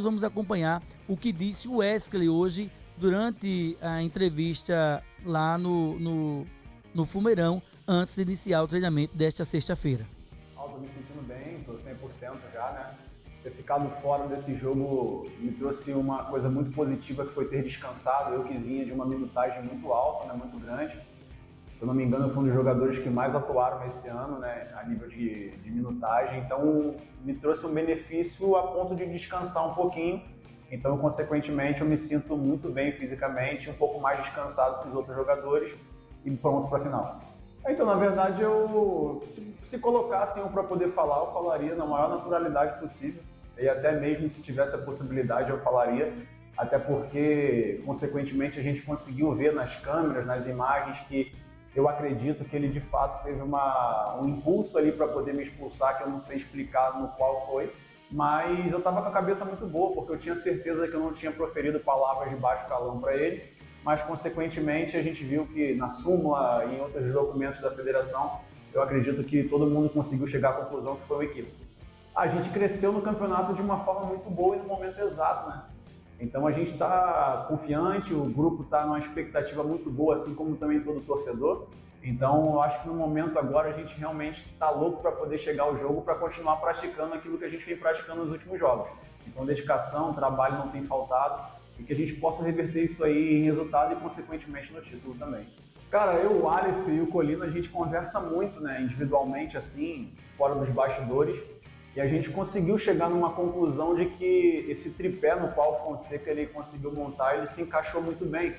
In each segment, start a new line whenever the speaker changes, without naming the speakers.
Vamos acompanhar o que disse o Wesley hoje durante a entrevista lá no Fumeirão, antes de iniciar o treinamento desta sexta-feira.
Tô me sentindo bem, tô 100% já, né? Ter ficado fora desse jogo me trouxe uma coisa muito positiva, que foi ter descansado. Eu que vinha de uma minutagem muito alta, né, muito grande. Se eu não me engano, eu fui um dos jogadores que mais atuaram esse ano, né, a nível de minutagem. Então, me trouxe um benefício a ponto de descansar um pouquinho. Então, consequentemente, eu me sinto muito bem fisicamente, um pouco mais descansado que os outros jogadores e pronto para a final. Então, na verdade, se colocassem eu para poder falar, eu falaria na maior naturalidade possível. E até mesmo se tivesse a possibilidade, eu falaria. Até porque, consequentemente, a gente conseguiu ver nas câmeras, nas imagens, que eu acredito que ele de fato teve um impulso ali para poder me expulsar, que eu não sei explicar no qual foi, mas eu estava com a cabeça muito boa, porque eu tinha certeza que eu não tinha proferido palavras de baixo calão para ele, mas consequentemente a gente viu que na súmula e em outros documentos da federação, eu acredito que todo mundo conseguiu chegar à conclusão que foi o equívoco. A gente cresceu no campeonato de uma forma muito boa e no momento exato, né? Então a gente está confiante, o grupo está numa expectativa muito boa, assim como também todo torcedor. Então eu acho que no momento agora a gente realmente está louco para poder chegar ao jogo, para continuar praticando aquilo que a gente vem praticando nos últimos jogos. Então dedicação, trabalho não tem faltado e que a gente possa reverter isso aí em resultado e consequentemente no título também. Cara, eu, o Aleph e o Colina, a gente conversa muito, né, individualmente assim, fora dos bastidores. E a gente conseguiu chegar numa conclusão de que esse tripé no qual o Fonseca ele conseguiu montar, ele se encaixou muito bem.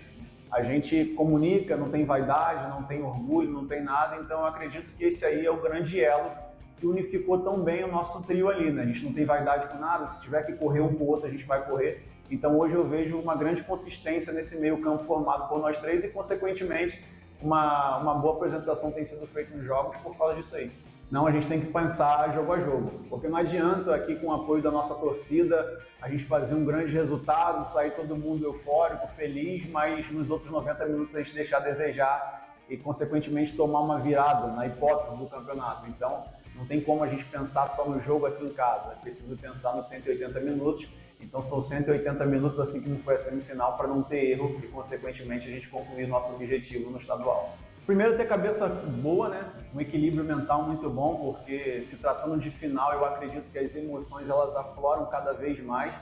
A gente comunica, não tem vaidade, não tem orgulho, não tem nada, então eu acredito que esse aí é o grande elo que unificou tão bem o nosso trio ali, né? A gente não tem vaidade com nada, se tiver que correr um com o outro, a gente vai correr. Então hoje eu vejo uma grande consistência nesse meio campo formado por nós três e, consequentemente, uma boa apresentação tem sido feita nos jogos por causa disso aí. Não, a gente tem que pensar jogo a jogo, porque não adianta aqui com o apoio da nossa torcida a gente fazer um grande resultado, sair todo mundo eufórico, feliz, mas nos outros 90 minutos a gente deixar a desejar e consequentemente tomar uma virada na hipótese do campeonato. Então não tem como a gente pensar só no jogo aqui em casa, é preciso pensar nos 180 minutos, então são 180 minutos assim como foi a semifinal para não ter erro e consequentemente a gente concluir nosso objetivo no estadual. Primeiro, ter cabeça boa, né? Um equilíbrio mental muito bom, porque se tratando de final, eu acredito que as emoções elas afloram cada vez mais.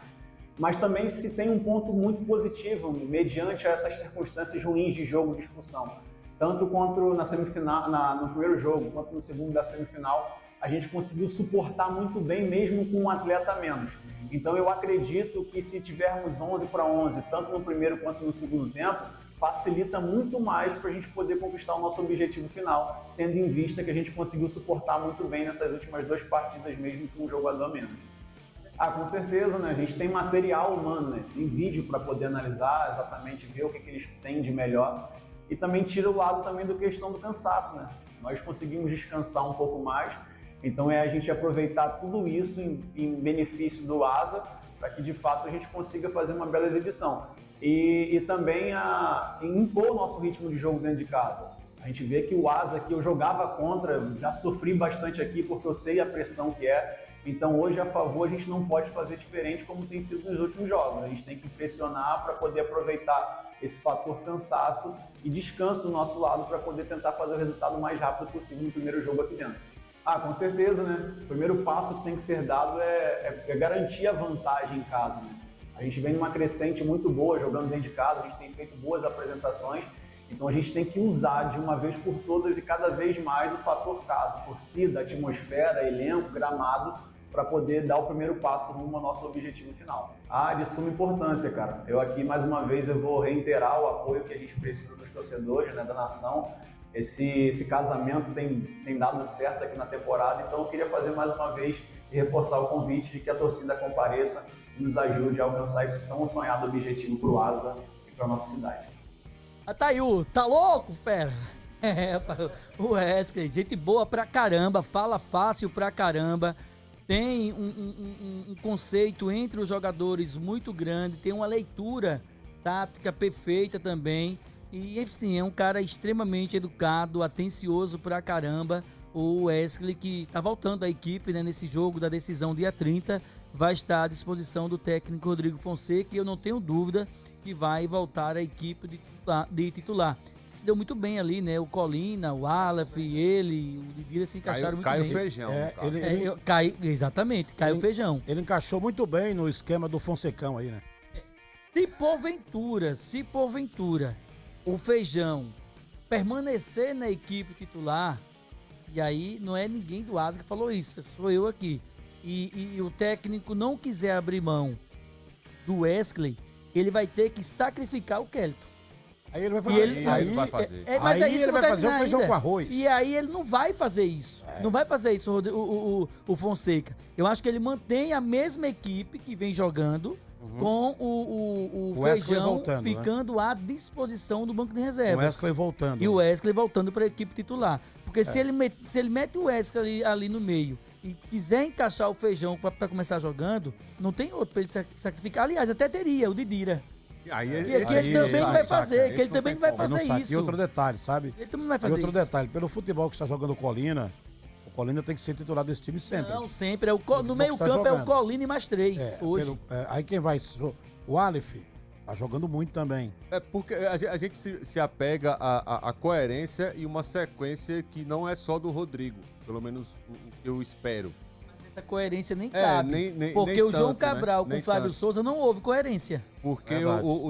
Mas também se tem um ponto muito positivo, mediante essas circunstâncias ruins de jogo de expulsão. Tanto quanto na semifinal, no primeiro jogo, quanto no segundo da semifinal, a gente conseguiu suportar muito bem, mesmo com um atleta a menos. Então eu acredito que se tivermos 11-11, tanto no primeiro quanto no segundo tempo, facilita muito mais para a gente poder conquistar o nosso objetivo final, tendo em vista que a gente conseguiu suportar muito bem nessas últimas duas partidas, mesmo com um jogador a menos. Ah, com certeza, né? A gente tem material humano, né? Tem vídeo para poder analisar, exatamente ver o que eles têm de melhor. E também tira o lado também da questão do cansaço, né? Nós conseguimos descansar um pouco mais, então é a gente aproveitar tudo isso em benefício do Asa, para que de fato a gente consiga fazer uma bela exibição. E também impor o nosso ritmo de jogo dentro de casa. A gente vê que o Asa que eu jogava contra, já sofri bastante aqui porque eu sei a pressão que é. Então hoje a favor a gente não pode fazer diferente como tem sido nos últimos jogos. A gente tem que pressionar para poder aproveitar esse fator cansaço e descanso do nosso lado para poder tentar fazer o resultado mais rápido possível no primeiro jogo aqui dentro. Ah, com certeza, né? O primeiro passo que tem que ser dado é garantir a vantagem em casa, né? A gente vem numa crescente muito boa jogando dentro de casa, a gente tem feito boas apresentações, então a gente tem que usar de uma vez por todas e cada vez mais o fator casa, torcida, atmosfera, elenco, gramado, para poder dar o primeiro passo rumo ao nosso objetivo final. Ah, de suma importância, cara. Eu aqui, mais uma vez, eu vou reiterar o apoio que a gente precisa dos torcedores, né, da nação. Esse casamento tem dado certo aqui na temporada, então eu queria fazer mais uma vez e reforçar o convite de que a torcida compareça e nos ajude a alcançar esse tão sonhado objetivo para o Asa e para a nossa cidade.
Ataíu, tá louco, fera? É, o Wesley, gente boa pra caramba, fala fácil pra caramba, tem um conceito entre os jogadores muito grande, tem uma leitura tática perfeita também. E assim, é um cara extremamente educado, atencioso pra caramba. O Wesley, que tá voltando à equipe, né, nesse jogo da decisão dia 30. vai estar à disposição do técnico Rodrigo Fonseca e eu não tenho dúvida que vai voltar à equipe de titular. Se deu muito bem ali, né? O Colina, o Aleph, ele, o Didira se encaixaram muito
Caio
bem.
Feijão.
Exatamente, Caio Feijão.
Ele encaixou muito bem no esquema do Fonsecão aí, né?
Se porventura, o Feijão permanecer na equipe titular, e aí não é ninguém do Asa que falou isso, sou eu aqui, e o técnico não quiser abrir mão do Wesley, ele vai ter que sacrificar o Kelton.
Aí ele vai fazer.
Ele vai fazer.
Mas
aí
é isso
ele
que eu
vai
tô
fazer o feijão
ainda.
com arroz.
E aí ele não vai fazer isso. Não vai fazer isso o Fonseca. Eu acho que ele mantém a mesma equipe que vem jogando com o Feijão
voltando,
ficando à disposição do banco de reservas.
O Wesley voltando.
E o Wesley voltando para a equipe titular. Porque se ele mete o Wesley ali no meio e quiser encaixar o Feijão para começar jogando, não tem outro para ele sacrificar. Aliás, até teria o Didira. Que ele também vai fazer, que ele também vai fazer isso.
E outro detalhe, sabe?
Ele também vai fazer isso.
E outro detalhe, pelo futebol que está jogando o Colina tem que ser titular desse time sempre.
Não, sempre. No meio campo é o Colina e mais 3 hoje.
Aí quem vai? O Aleph tá jogando muito também.
É porque a gente se apega à coerência e uma sequência que não é só do Rodrigo. Pelo menos o que eu espero.
Essa coerência nem cabe. Porque
nem
o João
tanto,
Cabral
né?
com
Nem
o Flávio
tanto.
Souza não houve coerência.
Porque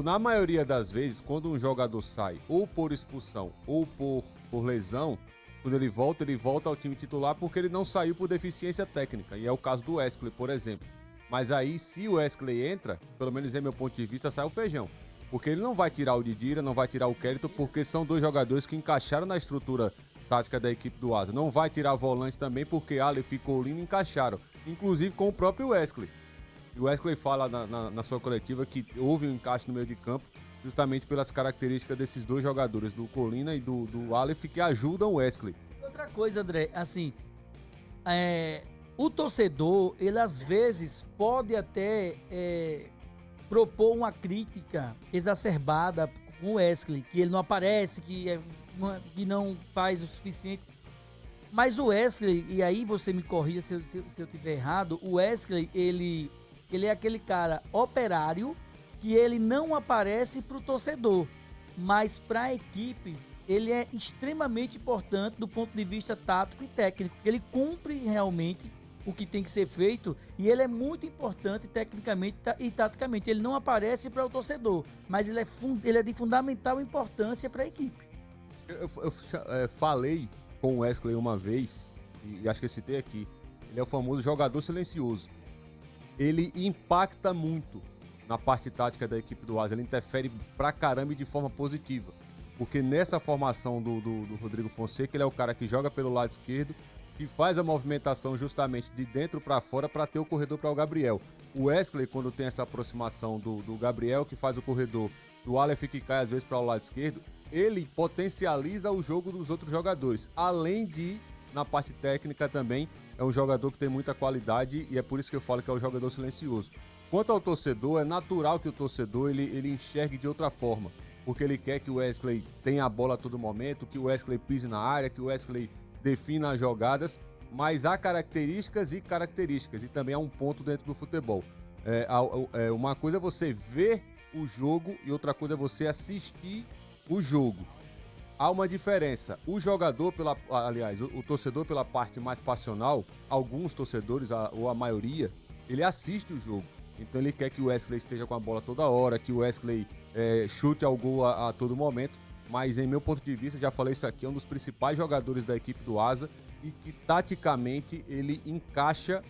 na maioria das vezes, quando um jogador sai ou por expulsão ou por lesão, quando ele volta ao time titular porque ele não saiu por deficiência técnica. E é o caso do Wesley, por exemplo. Mas aí, se o Wesley entra, pelo menos é meu ponto de vista, sai o Feijão. Porque ele não vai tirar o Didira, não vai tirar o Kelton, porque são dois jogadores que encaixaram na estrutura tática da equipe do Asa. Não vai tirar volante também, porque Aleph e Colina encaixaram. Inclusive com o próprio Wesley. E o Wesley fala na sua coletiva que houve um encaixe no meio de campo, justamente pelas características desses dois jogadores, do Colina e do Aleph, que ajudam o Wesley.
Outra coisa, André, assim, o torcedor, ele às vezes pode até propor uma crítica exacerbada com o Wesley, que ele não aparece, que não faz o suficiente. Mas o Wesley, e aí você me corrija se eu tiver errado, o Wesley, ele é aquele cara operário que ele não aparece para o torcedor, mas para a equipe ele é extremamente importante do ponto de vista tático e técnico, porque ele cumpre realmente o que tem que ser feito e ele é muito importante tecnicamente e taticamente. Ele não aparece para o torcedor, mas ele é de fundamental importância para a equipe.
Eu falei com o Wesley uma vez, e acho que eu citei aqui, ele é o famoso jogador silencioso. Ele impacta muito na parte tática da equipe do Asa, ele interfere pra caramba e de forma positiva. Porque nessa formação do Rodrigo Fonseca, ele é o cara que joga pelo lado esquerdo, que faz a movimentação justamente de dentro para fora para ter o corredor para o Gabriel. O Wesley, quando tem essa aproximação do Gabriel, que faz o corredor, do Aleph que cai às vezes para o lado esquerdo, ele potencializa o jogo dos outros jogadores. Além de, na parte técnica também, é um jogador que tem muita qualidade e é por isso que eu falo que é um jogador silencioso. Quanto ao torcedor, é natural que o torcedor ele enxergue de outra forma. Porque ele quer que o Wesley tenha a bola a todo momento, que o Wesley pise na área, que o Wesley defina as jogadas, mas há características e características, e também há um ponto dentro do futebol. Uma coisa é você ver o jogo e outra coisa é você assistir o jogo. Há uma diferença. O jogador, o torcedor pela parte mais passional, alguns torcedores, ou a maioria, ele assiste o jogo. Então ele quer que o Wesley esteja com a bola toda hora, que o Wesley chute ao gol a todo momento. Mas em meu ponto de vista, já falei isso aqui, é um dos principais jogadores da equipe do Asa e que taticamente ele encaixa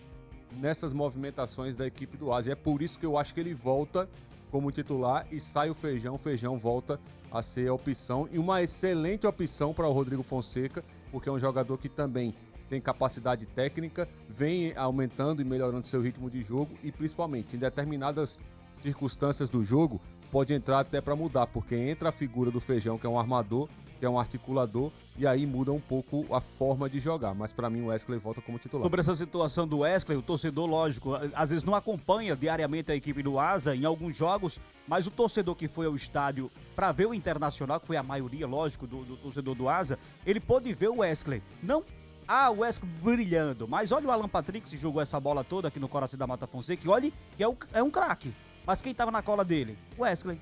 nessas movimentações da equipe do Asa. E é por isso que eu acho que ele volta como titular e sai o Feijão volta a ser a opção e uma excelente opção para o Rodrigo Fonseca, porque é um jogador que também tem capacidade técnica, vem aumentando e melhorando seu ritmo de jogo e principalmente em determinadas circunstâncias do jogo pode entrar até para mudar, porque entra a figura do Feijão, que é um armador, que é um articulador, e aí muda um pouco a forma de jogar. Mas para mim o Wesley volta como titular.
Sobre essa situação do Wesley, o torcedor, lógico, às vezes não acompanha diariamente a equipe do Asa em alguns jogos, mas o torcedor que foi ao estádio para ver o Internacional, que foi a maioria, lógico, do torcedor do Asa, ele pôde ver o Wesley. Não o Wesley brilhando. Mas olha o Alan Patrick, se jogou essa bola toda aqui no Coração da Mata Fonseca, e olha que é um craque. Mas quem tava na cola dele? O Wesley.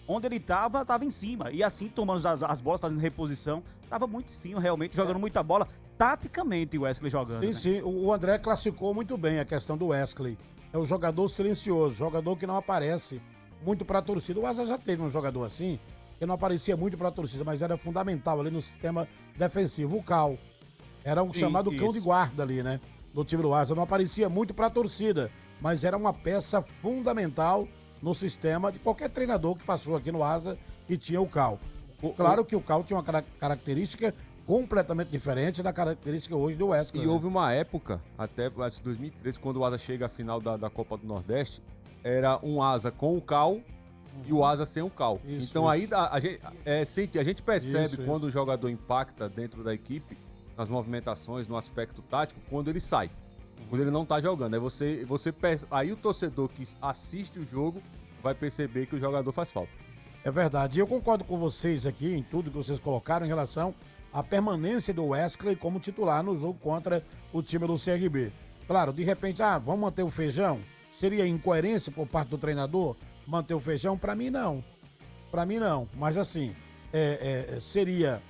Onde ele tava em cima. E assim, tomando as bolas, fazendo reposição, tava muito em cima, realmente, jogando muita bola. Taticamente, o Wesley jogando.
Sim,
né?
sim. O André classificou muito bem a questão do Wesley. É o jogador silencioso, jogador que não aparece muito para a torcida. O Asa já teve um jogador assim, que não aparecia muito para a torcida, mas era fundamental ali no sistema defensivo. O Cal era um chamado cão de guarda ali, né? Do time do Asa. Não aparecia muito para a torcida, mas era uma peça fundamental no sistema de qualquer treinador que passou aqui no Asa que tinha o Cal. Claro que o Cal tinha uma característica completamente diferente da característica hoje do Wesley.
E houve uma época, até 2013, quando o Asa chega à final da Copa do Nordeste, era um Asa com o Cal e o Asa sem o Cal.
Isso,
então aí a gente percebe
Isso.
quando o jogador impacta dentro da equipe, nas movimentações, no aspecto tático, quando ele sai. Quando ele não tá jogando. Aí o torcedor que assiste o jogo vai perceber que o jogador faz falta.
É verdade. Eu concordo com vocês aqui em tudo que vocês colocaram em relação à permanência do Wesley como titular no jogo contra o time do CRB. Claro, de repente, vamos manter o Feijão? Seria incoerência por parte do treinador manter o Feijão? Para mim, não. Para mim, não. Mas, assim, seria,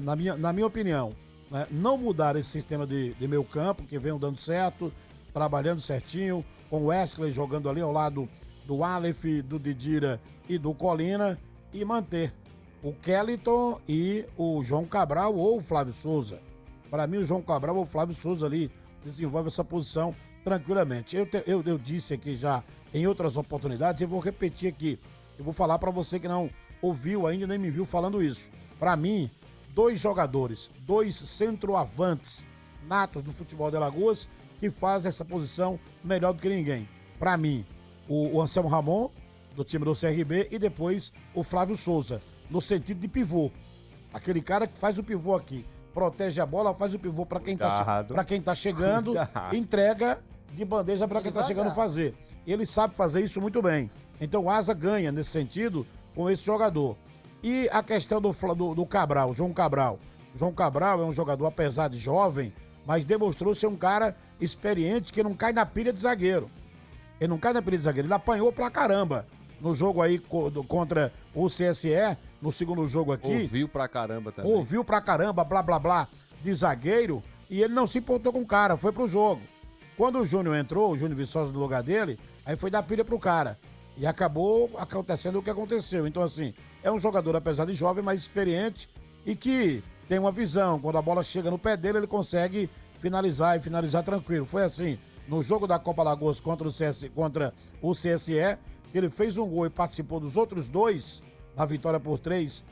na minha opinião, né, não mudar esse sistema de meio campo, que vem dando certo, trabalhando certinho, com o Wesley jogando ali ao lado do Aleph, do Didira e do Colina, e manter o Kellyton e o João Cabral ou o Flávio Souza. Para mim, o João Cabral ou o Flávio Souza ali desenvolve essa posição tranquilamente. Eu disse aqui já em outras oportunidades e vou repetir aqui. Eu vou falar para você que não ouviu ainda nem me viu falando isso. Para mim, dois jogadores, dois centroavantes natos do futebol de Alagoas que fazem essa posição melhor do que ninguém. Para mim, o Anselmo Ramon, do time do CRB, e depois o Flávio Souza, no sentido de pivô. Aquele cara que faz o pivô aqui, protege a bola, faz o pivô para quem tá chegando, entrega de bandeja para quem tá chegando fazer. Ele sabe fazer isso muito bem. Então o Asa ganha nesse sentido com esse jogador. E a questão do Cabral, João Cabral. João Cabral é um jogador, apesar de jovem, mas demonstrou ser um cara experiente que não cai na pilha de zagueiro. Ele não cai na pilha de zagueiro, ele apanhou pra caramba no jogo aí contra o CSE, no segundo jogo aqui.
Ouviu pra caramba também.
Ouviu pra caramba, blá, blá, blá, de zagueiro, e ele não se importou com o cara, foi pro jogo. Quando o Júnior entrou, o Júnior Viçosa no lugar dele, aí foi dar pilha pro cara. E acabou acontecendo o que aconteceu. Então, assim, é um jogador, apesar de jovem, mais experiente e que tem uma visão. Quando a bola chega no pé dele, ele consegue finalizar e finalizar tranquilo. Foi assim, no jogo da Copa Alagoas contra o CSE, que ele fez um gol e participou dos outros dois, na vitória por 3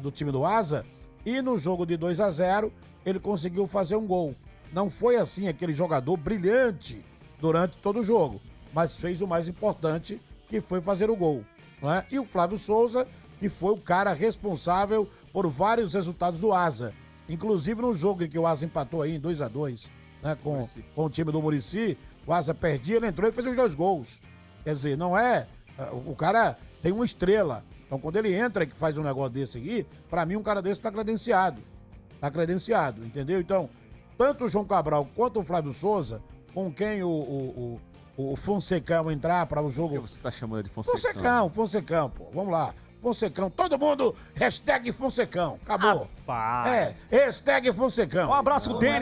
do time do Asa, e no jogo de 2-0, ele conseguiu fazer um gol. Não foi assim aquele jogador brilhante durante todo o jogo, mas fez o mais importante, que foi fazer o gol, não é? E o Flávio Souza, que foi o cara responsável por vários resultados do Asa, inclusive no jogo em que o Asa empatou aí em 2-2, né, com o time do Muricy, o Asa perdia, ele entrou e fez os 2 gols. Quer dizer, não é... O cara tem uma estrela, então quando ele entra e faz um negócio desse aqui, pra mim um cara desse tá credenciado, entendeu? Então, tanto o João Cabral quanto o Flávio Souza, com quem o Fonsecão entrar para o jogo...
Por que você tá chamando de Fonsecão?
Fonsecão, pô. Vamos lá. Fonsecão. Todo mundo, hashtag Fonsecão. Acabou.
Rapaz.
Hashtag Fonsecão.
Um abraço, Denis.